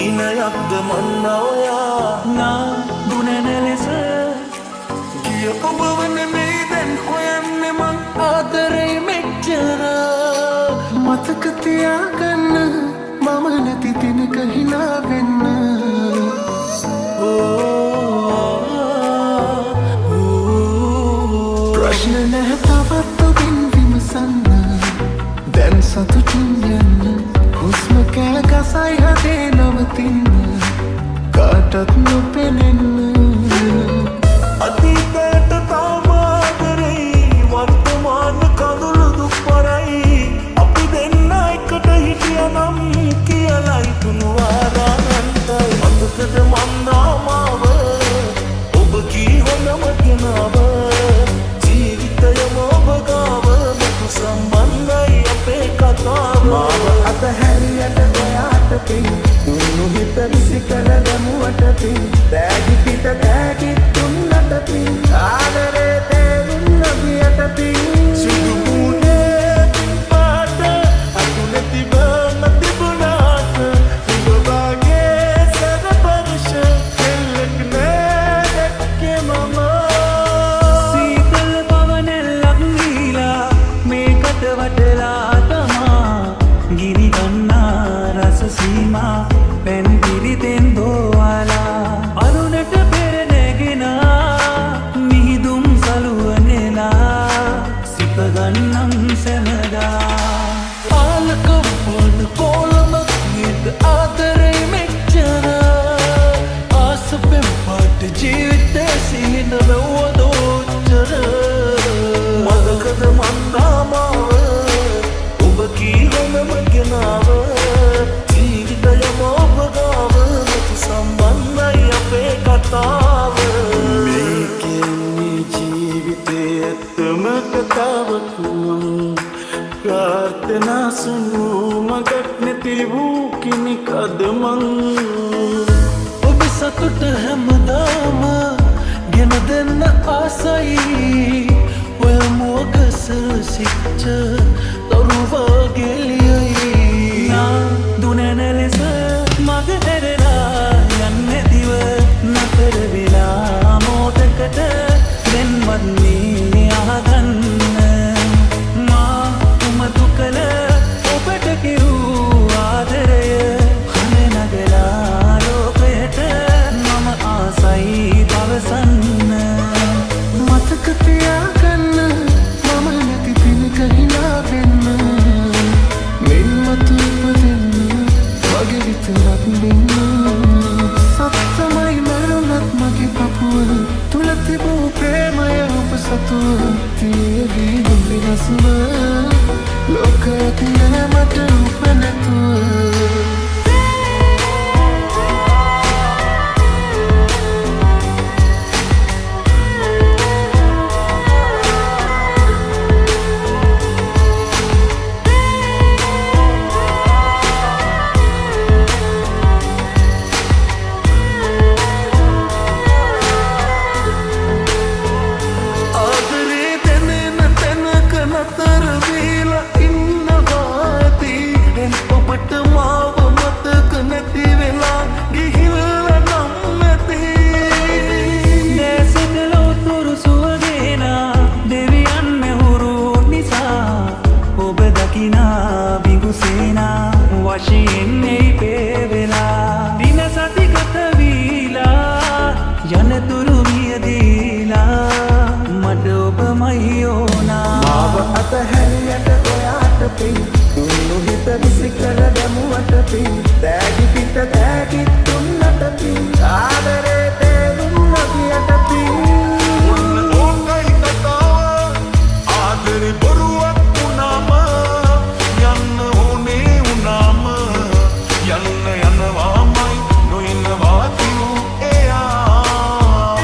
හීනයක්ද මන්නවයා නා දුනන ලෙස ගිය ඔබ වන මේ දැන් හොයන්නේ මං ආදරේ මෙච්චර මතක තියාගන්න මම නැති දිනක හිනා වෙන්න ප්‍රශ්න නැහැ තවත් ඔබෙන් විමසන්න දැන් සතුටින් යන්න හුස්ම කෑ ගසයි හදේ නවතින්න කාටත් නොපෙනෙන්න අතීතයට තාමාදරෙයි වර්තමාන කඳුළු දුක් පරයි අපි දෙන්න එකට හිටියනම් කියලයි තුනුවාදානන්තයි මතකද මන්දාමාව ඔබ කී හොඳම කෙනාව ජීවිතයම ඔබ ගාව මතු සම්බන්ධයි අපේ කතාව මාව අතහැරියට ඔයාට පින් උණු හිත විසි කර දැමුවට පින් දෑගි පිට දෑගිත් තුන්නට පින් ආදරේ තේරුම් නොගියට පින් සුදු මූණේ පින්පාට අතු නැතිව තිබුණාට ඔබ වගේ සරපරුෂ කෙල්ලෙක් නෑ දැක්කේ මම සීතල පවනෙල්ලක් නීලා මේකට වටලා තමා ගිනි ගන්නා රස සීමා පැන් පිරිතෙන් දෝවාලා අරුණට පෙර නැගෙනා මිහිදුම් සලුවනෙලා සිප ගන්නම් සැමදා ආලකවන කොළමක් නේද ආදරේ මෙච්චර ආසපෙන් පාට ජීවිතේ සිහින වැව්වදෝච්චර මතකද මන්දාමාව ඔබ කී හොඳම කෙනාව ජීවිතයම ඔබ ගාව මතු සම්බන්ධයි අපේ කතාව මේ කියන්නේ ජීවිතේ ඇත්තම කතාවක් මං ප්‍රාර්ථනා සුණු මගක් නැති වූ කෙනෙක්ද මං ඔබ සතුට හැමදාම ගෙන දෙන්න ආසයි ඔය මෝකස සිච්ච දරුවා ගෙලියයි නා දුනන ලෙස මග හැරලා යන්නේ දිව නතර වෙලා මොහොතකට දෙන්වන්නේ අහගන්න මා උමතු කළ ඔබට කිව් ආදරය හන නගලා ලෝකයට මම ආසයි පවසන්න මතක තියාගන්න මම නැති දිනක හිනා වෙන්න මෙන්මතු උපදින්න වගේ විතරක් දෙන්න සත්තමයි මරුණත් මගේ පපුව තුල තිබූ ප්‍රේමය ඔබ සතුව තියදී වෙනස්ම ලෝකයක් නෑ මට ඔබ නැතුව ආදරේ දැනෙන තැනක නතර වීලා ඉන්නවා ඇති දැන් ඔබට මාව මතක නැති වෙලා ගිහිල්ලා නම් ඇති දැසට ලොතුරු සුවගේනා දෙවියන් මෙහුරු නිසා ඔබ දකිනා බිඟුසේනා වශයෙන් එයි පේවෙලා දින සතිගත වීලා යනතුරු මියදීලා මට ඔබමයි ඕනා මාව අතහැරියට ඔයාට පින් උණු හිත විසි කර දැමුවට පින් දෑගි පිට දෑගිත් තුන්නට පින් ආදරේ තේරුම් නොගියට පින් ඔන්න ඕකයි කතාව ආදරේ බොරුවක් වුණාම යන්න ඕනේ වුණාම යන්න යනවාමයි නොයනවා කිව් එයා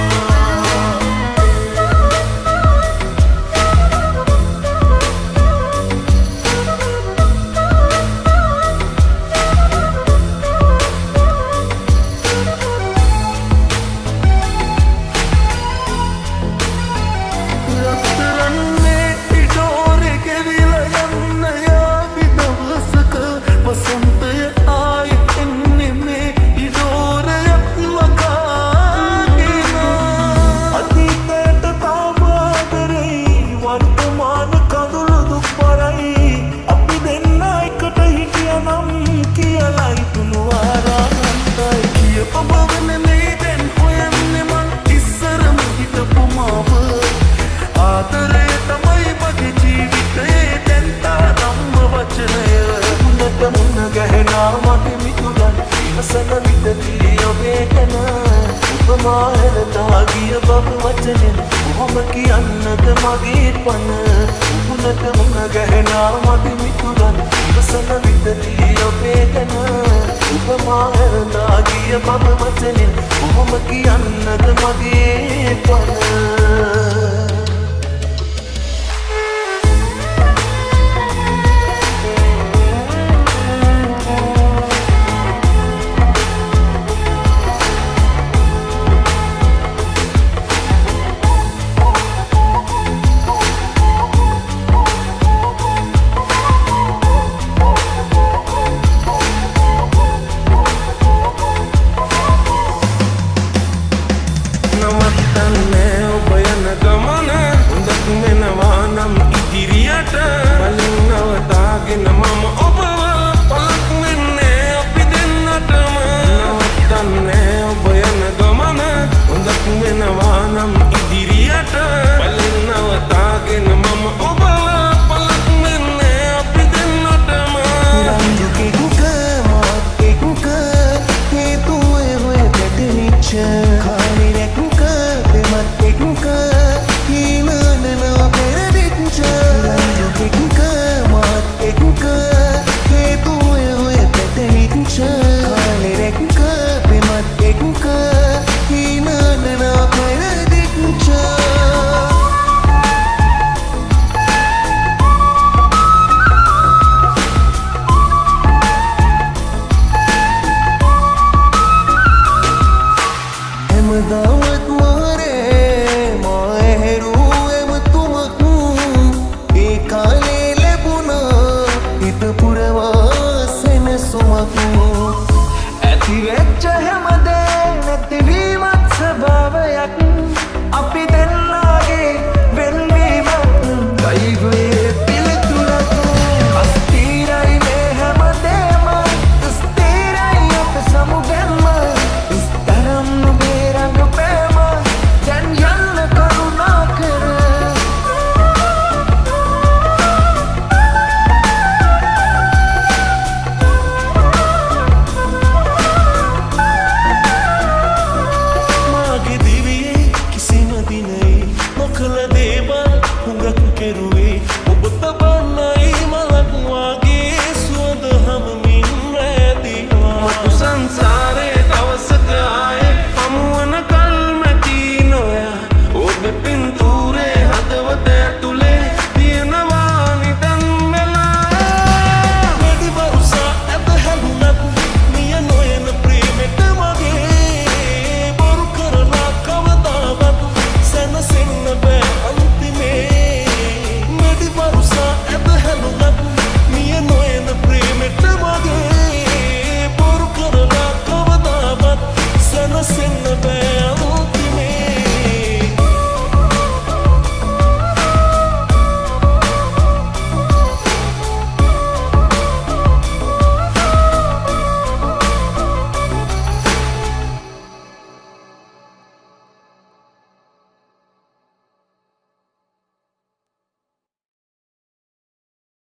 ගහනා මගේ මිතුරන් ඉවසන විටදී ඔබේ ගැන උපමා හෙළතා ගිය බව වචනෙන් කොහොම කියන්නද මගේ පන උකුණට මුණ ගැහෙනා මගේ මිතුරන් ඉවසන විටදී ඔබේ ගැන උපමා හෙළතා ගිය බව වචනෙන් කොහොම කියන්නද මගේ පන दावत मारे माहेरू एम तुमकू एकाले लेबुना इत पुरवासेन सुमकू ඇති වෙච්ච හැම